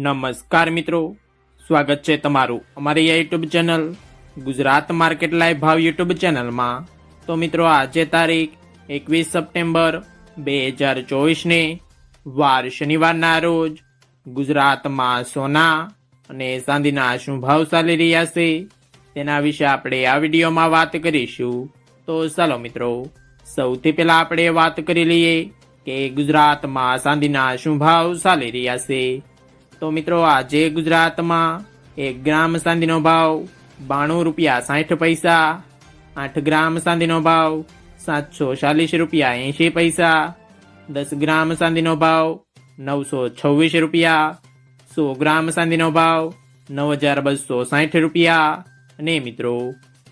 નમસ્કાર મિત્રો, સ્વાગત છે તમારું અમારી આ YouTube channel Gujarat market live ભાવ યુટ્યુબ ચેનલમાં। તો મિત્રો આજે તારીખ 21 સપ્ટેમ્બર 2024 ને વાર શનિવારના રોજ ગુજરાતમાં સોના અને ચાંદીના શું ભાવ ચાલી રહ્યા છે તેના વિશે આપણે આ વિડીયોમાં વાત કરીશું। તો ચાલો મિત્રો, સૌથી પહેલા આપણે વાત કરી લઈએ કે ગુજરાતમાં ચાંદીના શું ભાવ ચાલી રહ્યા છે। તો મિત્રો આજે ગુજરાતમાં 1 ગ્રામ ચાંદીનો ભાવ 92 રૂપિયા 60 પૈસા, 8 ગ્રામ ચાંદીનો ભાવ 740 રૂપિયા 80 પૈસા, 10 ગ્રામ ચાંદીનો ભાવ 926 રૂપિયા, 100 ગ્રામ ચાંદીનો ભાવ 9260 રૂપિયા અને મિત્રો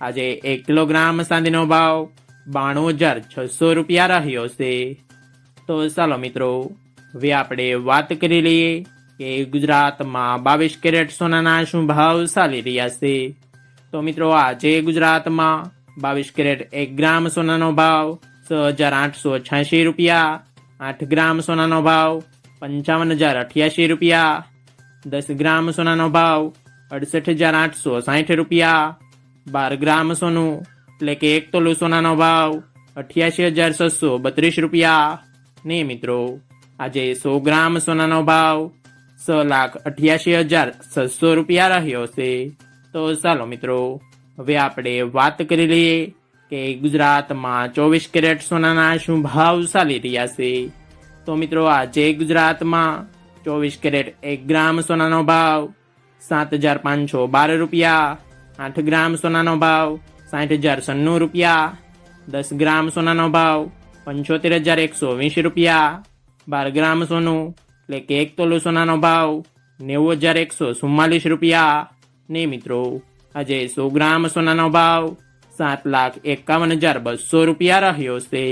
આજે 1 કિલોગ્રામ ચાંદીનો ભાવ 92600 રૂપિયા રહ્યો છે। તો ચાલો મિત્રો, હવે આપણે વાત કરી લઈએ કે ગુજરાતમાં 22 કેરેટ સોનાના શું ભાવ ચાલી રહ્યા છે। તો મિત્રો આજે ગુજરાતમાં 22 કેરેટ 1 ગ્રામ સોનાનો ભાવ 6886 રૂપિયા, 8 ગ્રામ સોનાનો ભાવ 55088 રૂપિયા, 10 ગ્રામ સોનાનો ભાવ 68860 રૂપિયા, 12 ગ્રામ સોનું એટલે કે 1 તોલું સોનાનો ભાવ 88632 રૂપિયા ને મિત્રો આજે 100 ગ્રામ સોનાનો ભાવ 6,88,600 રૂપિયા રહ્યો છે। તો ચાલો મિત્રો, હવે આપણે વાત કરી લઈએ કે ગુજરાતમાં 24 કેરેટ સોનાના શું ભાવ ચાલી રહ્યા છે। તો મિત્રો આજે ગુજરાતમાં 24 કેરેટ 1 ગ્રામ સોનાનો ભાવ 7,512 રૂપિયા, 8 ગ્રામ સોનાનો ભાવ 60,096 રૂપિયા, 10 ગ્રામ સોનાનો ભાવ 75,120 રૂપિયા, 12 ગ્રામ સોનું એટલે કે 1 તોલું સોનાનો ભાવ 90,144 રૂપિયા ને મિત્રો આજે 100 ગ્રામ સોનાનો ભાવ 7,51,200 રૂપિયા રહ્યો છે।